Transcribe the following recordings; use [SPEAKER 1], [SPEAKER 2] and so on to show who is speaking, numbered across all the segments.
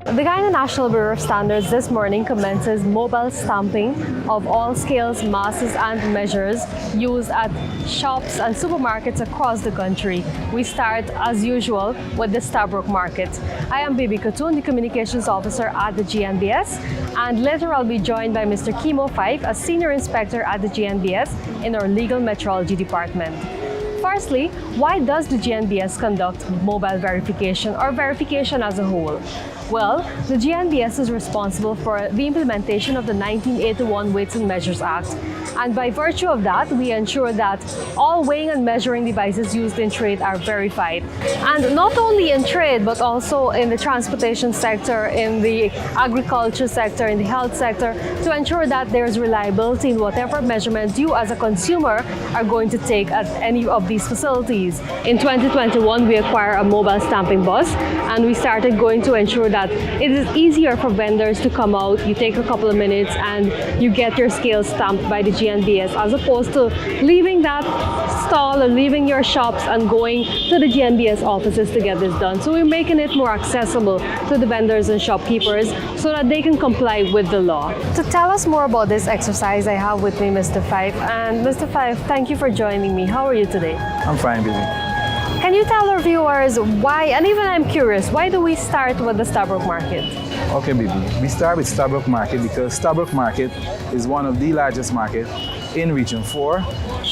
[SPEAKER 1] The Guyana National Bureau of Standards this morning commences mobile stamping of all scales, masses and measures used at shops and supermarkets across the country. We start as usual with the Stabroek Market. I am Bibi Khatoon, the Communications Officer at the GNBS, and later I'll be joined by Mr. Keemo Fyffe, a Senior Inspector at the GNBS in our Legal Metrology Department. Firstly, why does the GNBS conduct mobile verification or verification as a whole? Well, the GNBS is responsible for the implementation of the 1981 Weights and Measures Act, and by virtue of that, we ensure that all weighing and measuring devices used in trade are verified. And not only in trade, but also in the transportation sector, in the agriculture sector, in the health sector, to ensure that there's reliability in whatever measurement you as a consumer are going to take at any of these facilities. In 2021, we acquired a mobile stamping bus, and we started going to ensure that it is easier for vendors to come out. You take a couple of minutes and you get your scales stamped by the GNBS, as opposed to leaving that stall or leaving your shops and going to the GNBS offices to get this done. So we're making it more accessible to the vendors and shopkeepers so that they can comply with the law. To tell us more about this exercise, I have with me Mr. Fyffe. And Mr. Fyffe, thank you for joining me. How are you today?
[SPEAKER 2] I'm fine, Bibi.
[SPEAKER 1] Can you tell our viewers why, and even I'm curious, why do we start with the Stabroek Market?
[SPEAKER 2] Okay, Bibi. We start with Stabroek Market because Stabroek Market is one of the largest markets in Region 4,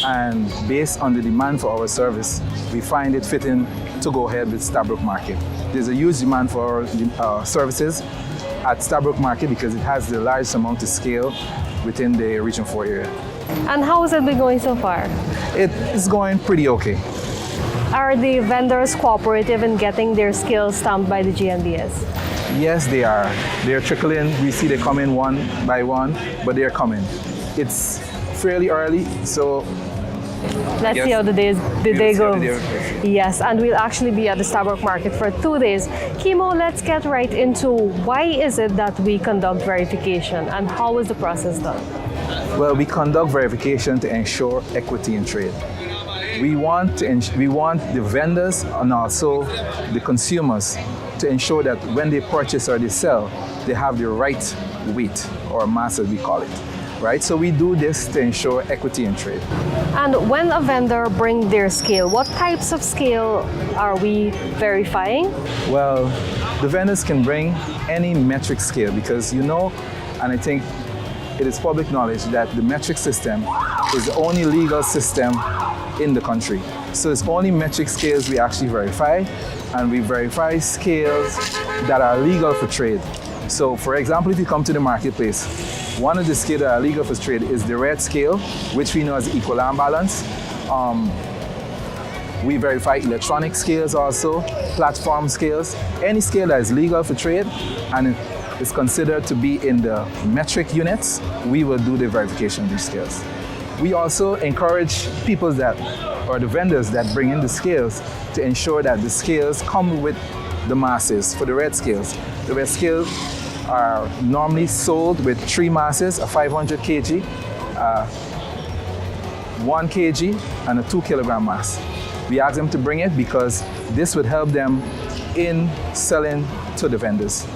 [SPEAKER 2] and based on the demand for our service, we find it fitting to go ahead with Stabroek Market. There's a huge demand for our services at Stabroek Market because it has the largest amount of scale within the Region 4 area.
[SPEAKER 1] And how has it been going so far?
[SPEAKER 2] It is going pretty okay.
[SPEAKER 1] Are the vendors cooperative in getting their scales stamped by the GNBS?
[SPEAKER 2] Yes, they are. They're trickling. We see they come in one by one, but they're coming. It's fairly early, so
[SPEAKER 1] let's see how the day goes. Yes, and we'll actually be at the Stabroek Market for 2 days. Keemo, let's get right into why is it that we conduct verification and how is the process done?
[SPEAKER 2] Well, we conduct verification to ensure equity in trade. We want the vendors and also the consumers to ensure that when they purchase or they sell, they have the right weight or mass, as we call it, right? So we do this to ensure equity in trade.
[SPEAKER 1] And when a vendor brings their scale, what types of scale are we verifying?
[SPEAKER 2] Well, the vendors can bring any metric scale because and I think it is public knowledge that the metric system is the only legal system in the country. So it's only metric scales we actually verify, and we verify scales that are legal for trade. So for example, if you come to the marketplace, one of the scales that are legal for trade is the red scale, which we know as equal and balance. We verify electronic scales also, platform scales, any scale that is legal for trade and is considered to be in the metric units, we will do the verification of these scales. We also encourage people or the vendors that bring in the scales to ensure that the scales come with the masses for the red scales. The red scales are normally sold with 3 masses, a 500 kg, 1 kg, and a 2 kilogram mass. We ask them to bring it because this would help them in selling to the vendors.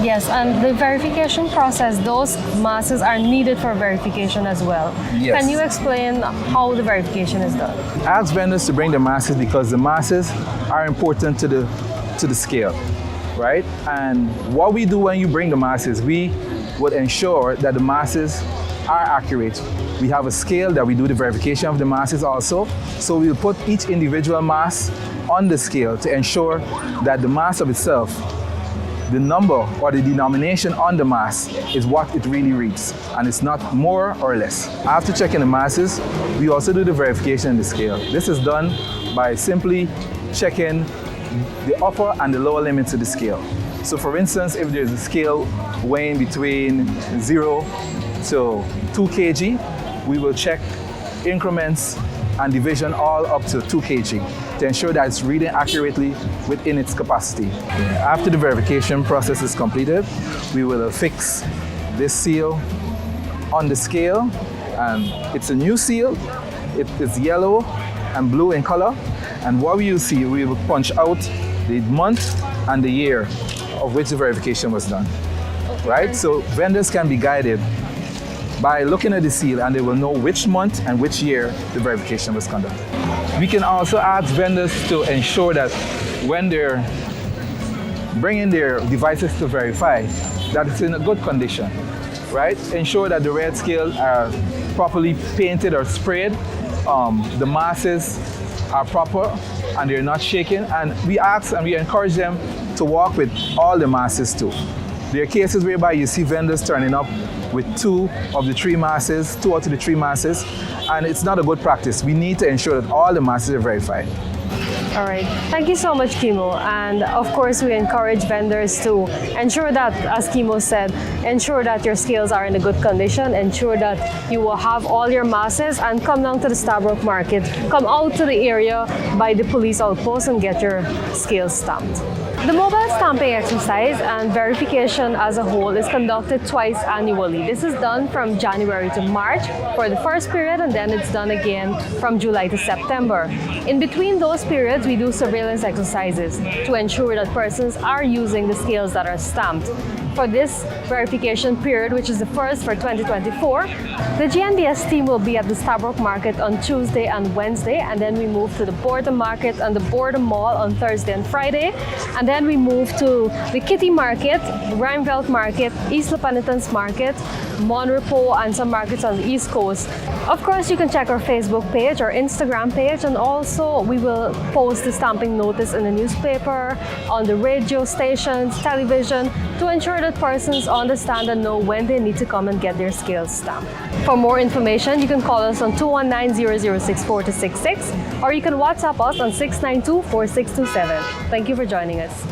[SPEAKER 1] Yes, and the verification process, those masses are needed for verification as well.
[SPEAKER 2] Yes.
[SPEAKER 1] Can you explain how the verification is done?
[SPEAKER 2] Ask vendors to bring the masses because the masses are important to the scale, right? And what we do when you bring the masses, we would ensure that the masses are accurate. We have a scale that we do the verification of the masses also. So we'll put each individual mass on the scale to ensure that the mass of itself, the number or the denomination on the mass is what it really reads, and it's not more or less. After checking the masses, we also do the verification of the scale. This is done by simply checking the upper and the lower limits of the scale. So for instance, if there's a scale weighing between 0 to 2 kg, we will check increments and division all up to 2 kg to ensure that it's reading accurately within its capacity. After the verification process is completed, we will affix this seal on the scale, and it's a new seal. It is yellow and blue in color, and what we will see, we will punch out the month and the year of which the verification was done, right? So vendors can be guided by looking at the seal, and they will know which month and which year the verification was conducted. We can also ask vendors to ensure that when they're bringing their devices to verify, that it's in a good condition, right? Ensure that the red scales are properly painted or sprayed, the masses are proper and they're not shaking, and we ask and we encourage them to walk with all the masses too. There are cases whereby you see vendors turning up with two out of the three masses, and it's not a good practice. We need to ensure that all the masses are verified.
[SPEAKER 1] All right. Thank you so much, Keemo. And of course, we encourage vendors to ensure that, as Keemo said, ensure that your scales are in a good condition, ensure that you will have all your masses, and come down to the Stabroek Market, come out to the area by the police outpost and get your scales stamped. The mobile stamping exercise and verification as a whole is conducted twice annually. This is done from January to March for the first period, and then it's done again from July to September. In between those periods, we do surveillance exercises to ensure that persons are using the scales that are stamped. For this verification period, which is the first for 2024, the GNBS team will be at the Stabroek Market on Tuesday and Wednesday, and then we move to the Boredom Market and the Boredom Mall on Thursday and Friday, and then we move to the Kitty Market, Rijnveld Market, East La Penitence Market, Monrepo, and some markets on the East Coast. Of course, you can check our Facebook page or Instagram page, and also we will post the stamping notice in the newspaper, on the radio stations, television, to ensure that persons understand and know when they need to come and get their scales stamped. For more information, you can call us on 219-0064-66, or you can WhatsApp us on 692-4627. Thank you for joining us.